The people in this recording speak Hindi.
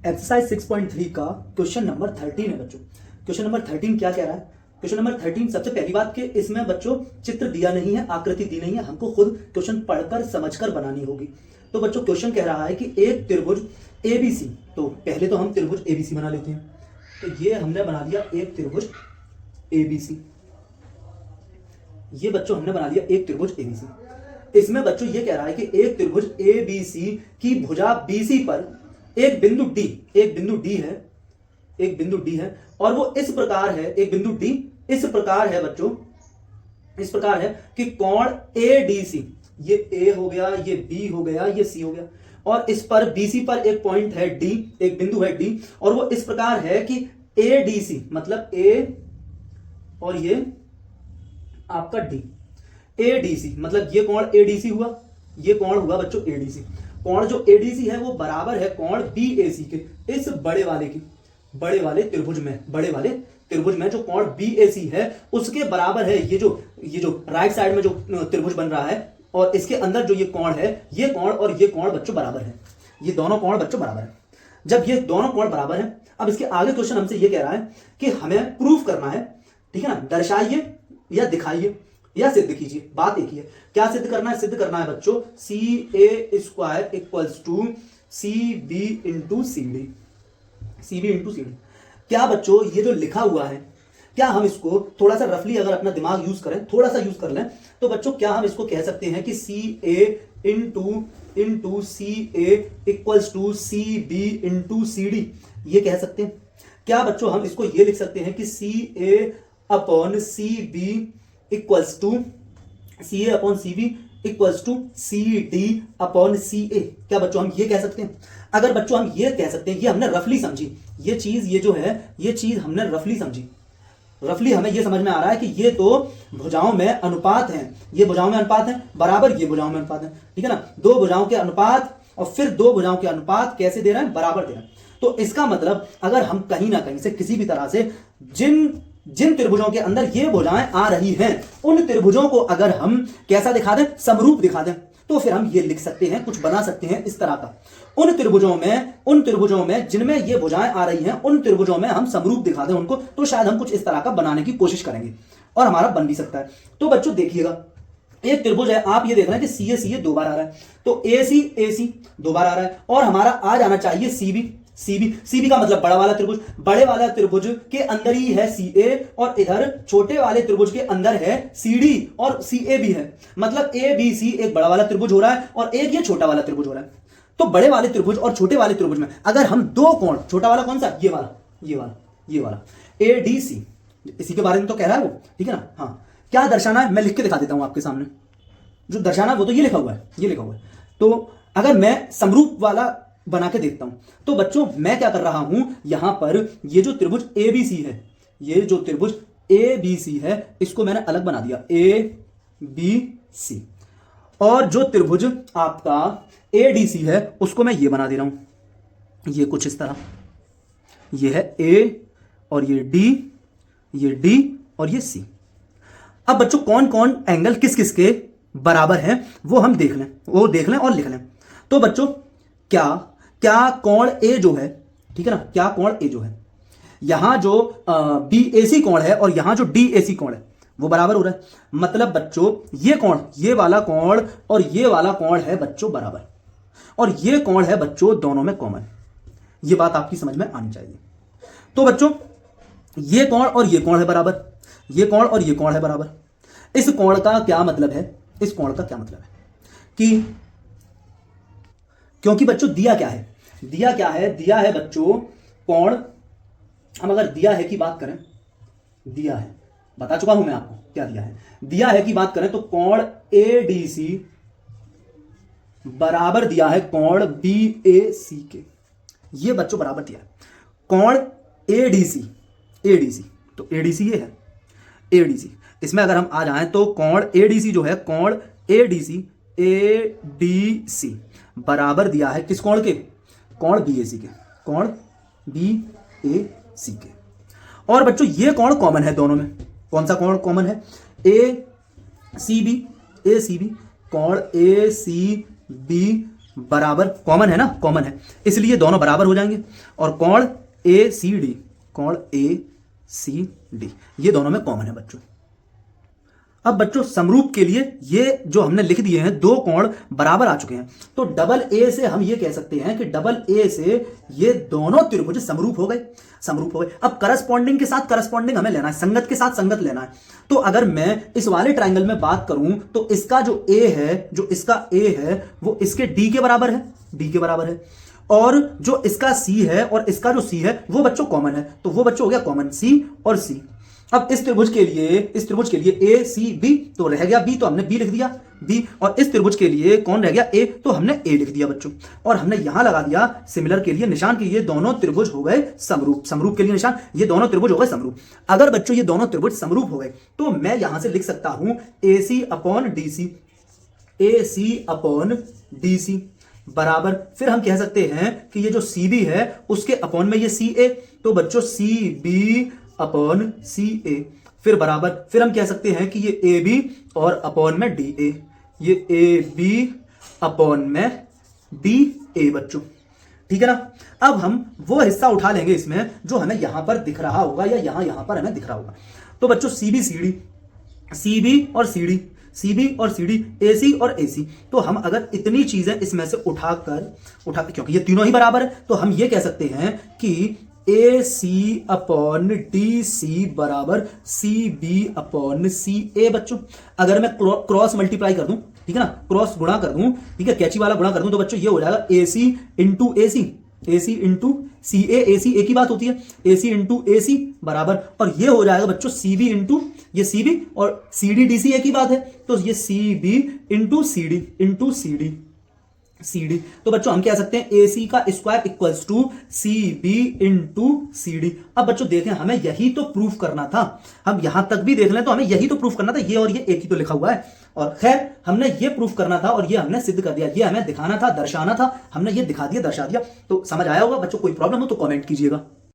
एक्सरसाइज 6.3 का क्वेश्चन नंबर 13 है बच्चों। क्वेश्चन नंबर 13 क्या कह रहा है? क्वेश्चन नंबर 13 सबसे पहली बात कि इसमें बच्चों चित्र दिया नहीं है, आकृति दी नहीं है, हमको खुद क्वेश्चन पढ़कर समझकर बनानी होगी। तो बच्चों क्वेश्चन कह रहा है कि एक त्रिभुज एबीसी, तो पहले तो हम त्रिभुज एबीसी बना लेते हैं। तो ये हमने बना दिया एक त्रिभुज एबीसी, ये बच्चों हमने बना दिया एक त्रिभुज एबीसी। इसमें बच्चों ये कह रहा है कि एक त्रिभुज एबीसी की भुजा बीसी पर एक बिंदु डी, एक बिंदु डी है, एक बिंदु डी है और वो इस प्रकार है, एक बिंदु डी इस प्रकार है बच्चों, इस प्रकार है कि कोण एडीसी, ये ए हो गया, ये बी हो गया, ये सी हो गया और इस पर बीसी पर एक पॉइंट है डी, एक बिंदु है डी और वो इस प्रकार है कि एडीसी मतलब ए और ये आपका डी, एडीसी मतलब ये कोण एडीसी हुआ, ये कोण हुआ बच्चों एडीसी। कोण जो एडीसी है वो बराबर है कोण बीएसी के, इस बड़े वाले की, बड़े वाले त्रिभुज में, बड़े वाले त्रिभुज में जो कोण बीएसी है उसके बराबर है ये जो राइट साइड में जो त्रिभुज बन रहा है और इसके अंदर जो ये कोण है, ये कोण और ये कोण बच्चों बराबर है, ये दोनों कोण बच्चों बराबर है। जब ये दोनों कोण बराबर है, अब इसके आगे क्वेश्चन हमसे ये कह रहा है कि हमें प्रूफ करना है, ठीक है ना, दर्शाइए या दिखाइए या सिद्ध कीजिए, बात एक ही है। क्या सिद्ध करना है? सिद्ध करना है बच्चों C A square equals to C B into C D, C B into C D. क्या बच्चों ये जो लिखा हुआ है, क्या हम इसको थोड़ा सा रफली अगर अपना दिमाग यूज करें, थोड़ा सा यूज कर लें, तो बच्चों क्या हम इसको कह सकते हैं कि C A into C A equals to C B into C D, ये कह सकते हैं। क्या बच्चों हम इसको ये लिख सकते हैं कि C A upon C B equals to C A upon C B equals to C D upon C A, क्या बच्चों हम ये कह सकते हैं? अगर बच्चों हम ये कह सकते हैं, ये हमने रफली समझी, ये चीज, ये जो है ये चीज हमने रफली समझी, रफली हमें ये समझ में आ रहा है कि ये तो भुजाओं में अनुपात हैं, ये भुजाओं में अनुपात हैं बराबर, ये भुजाओं में अनुपात है, ठीक है ना, दो भुजाओं के अनुपात और फिर दो भुजाओं के अनुपात कैसे दे रहे हैं? बराबर दे रहे हैं। तो इसका मतलब अगर हम कहीं ना कहीं से किसी भी तरह से जिन त्रिभुजों के अंदर ये भुजाएं आ रही हैं उन त्रिभुजों को अगर हम कैसा दिखा दें? समरूप दिखा दें, तो फिर हम ये लिख सकते हैं, कुछ बना सकते हैं इस तरह का, उन त्रिभुजों में जिनमें ये भुजाएं आ रही हैं उन त्रिभुजों में हम समरूप दिखा दें उनको, तो शायद हम कुछ इस तरह का बनाने की कोशिश करेंगे और हमारा बन भी सकता है। तो बच्चों देखिएगा, एक त्रिभुज है, आप ये देख रहे हैं कि सी ए दो बार आ रहा है, तो ए सी दो बार आ रहा है और हमारा आ जाना चाहिए सी बी का मतलब बड़ा वाला त्रिभुज, बड़े वाला त्रिभुज के अंदर ही है सी ए और इधर छोटे वाले त्रिभुज के अंदर है सी डी और सी ए भी है, मतलब ए बी सी एक बड़ा वाला त्रिभुज हो रहा है और एक ये छोटा वाला त्रिभुज हो रहा है। तो बड़े वाले त्रिभुज और छोटे वाले त्रिभुज में अगर हम दो कोण, छोटा वाला कौन सा? ये वाला ए डी सी, इसी के बारे में तो कह रहा है वो, ठीक है ना। हाँ, क्या दर्शाना है मैं लिख के दिखा देता हूं आपके सामने, जो दर्शाना है वो तो ये लिखा हुआ है, ये लिखा हुआ है। तो अगर मैं समरूप वाला बना के देखता हूं तो बच्चों मैं क्या कर रहा हूं, यहां पर ये जो त्रिभुज एबीसी है, ये जो त्रिभुज एबीसी है इसको मैंने अलग बना दिया, ए बी सी, और जो त्रिभुज आपका एडीसी है उसको मैं ये बना दे रहा हूं, ये कुछ इस तरह, ये है ए और ये डी और ये सी। अब बच्चों कौन कौन एंगल किस किस के बराबर हैं वो हम देख लें और लिख लें। तो बच्चों क्या कोण ए जो है, ठीक है ना, क्या कोण ए जो है, यहां जो बीएसी कोण है और यहां जो डीएसी कोण है वो बराबर हो रहा है, मतलब बच्चों ये कोण, ये वाला कोण और ये वाला कोण है बच्चों बराबर, और ये कोण है बच्चों दोनों में कॉमन, ये बात आपकी समझ में आनी चाहिए। तो बच्चों ये कोण और ये कोण है बराबर, ये कोण और ये कोण है बराबर। इस कोण का क्या मतलब है? इस कोण का क्या मतलब है कि क्योंकि बच्चों दिया क्या है बच्चों कोण, हम अगर दिया है की बात करें, दिया है, बता चुका हूं मैं आपको क्या दिया है की बात करें तो कोण एडीसी बराबर दिया है कोण बीएसी के, ये बच्चों बराबर दिया है कोण एडीसी, तो एडीसी ये है, एडीसी, इसमें अगर हम आ जाएं तो कोण एडीसी जो है, कोण एडीसी बराबर दिया है किस कोण के? कोण बीएसी के, कोण बीएसी के। और बच्चों ये कोण कॉमन है दोनों में, कौन सा कोण कॉमन है? ए सी बी, कोण ए सी बी बराबर, कॉमन है ना, कॉमन है, इसलिए दोनों बराबर हो जाएंगे। और कोण ACD, कोण ACD ये दोनों में कॉमन है बच्चों। अब बच्चों समरूप के लिए ये जो हमने लिख दिए हैं दो कोण बराबर आ चुके हैं, तो डबल ए से हम ये कह सकते हैं कि डबल ए से ये दोनों त्रिभुज समरूप हो गए, समरूप हो गए। अब करस्पॉन्डिंग के साथ करस्पॉन्डिंग हमें लेना है, संगत के साथ संगत लेना है। तो अगर मैं इस वाले ट्राइंगल में बात करूं तो इसका जो ए है, जो इसका ए है वो इसके डी के बराबर है, डी के बराबर है। और जो इसका सी है और इसका जो सी है वो बच्चों कॉमन है, तो वो बच्चों हो गया कॉमन सी और सी। अब इस त्रिभुज के लिए ए सी बी, तो रह गया बी, तो हमने बी लिख दिया बी। और इस त्रिभुज के लिए कौन रह गया ए, तो हमने ए लिख दिया बच्चों। और हमने यहां लगा दिया सिमिलर के लिए निशान कि ये दोनों त्रिभुज हो गए समरूप, समरूप के लिए निशान, ये दोनों त्रिभुज हो गए समरूप। अगर बच्चों ये दोनों त्रिभुज समरूप हो गए तो मैं यहां से लिख सकता हूं AC upon DC, AC upon DC बराबर, फिर हम कह सकते हैं कि ये जो CB है उसके अपॉन में ये CA, तो बच्चों CB अपॉन CA, फिर बराबर, फिर हम कह सकते हैं कि ये AB और अपॉन में DA, ये AB अपॉन में DA बच्चों, ठीक है ना। अब हम वो हिस्सा उठा लेंगे इसमें जो हमें यहां पर दिख रहा होगा या यहां पर हमें दिख रहा होगा। तो बच्चों CB CD, CB और CD, CB और CD, AC और AC, तो हम अगर इतनी चीजें इसमें से उठाकर क्योंकि ये तीनों ही बराबर है, तो हम ये कह सकते हैं कि AC अपॉन DC बराबर CB अपॉन CA बच्चों। अगर मैं क्रॉस मल्टीप्लाई कर दूं, ठीक है ना, क्रॉस गुणा कर दूं, ठीक है, कैची वाला गुणा कर दूं, तो बच्चों ये हो जाएगा AC into AC, AC into CA, AC एक ही बात होती है, AC इंटू AC बराबर, और ये हो जाएगा बच्चों CB इंटू ये CB, और CD DC एक ही बात है, तो ये CB इंटू CD CD। तो बच्चों हम कह सकते हैं AC का square equals to CB into CD। अब बच्चों देखें, हमें यही तो प्रूफ करना था, हम यहां तक भी देख लें तो हमें यही तो प्रूफ करना था, ये और ये एक ही तो लिखा हुआ है। और खैर हमने ये प्रूफ करना था और ये हमने सिद्ध कर दिया, ये हमें दिखाना था, दर्शाना था, हमने ये दिखा दिया, दर्शा दिया। तो समझ आया होगा बच्चों, कोई प्रॉब्लम हो तो कमेंट कीजिएगा।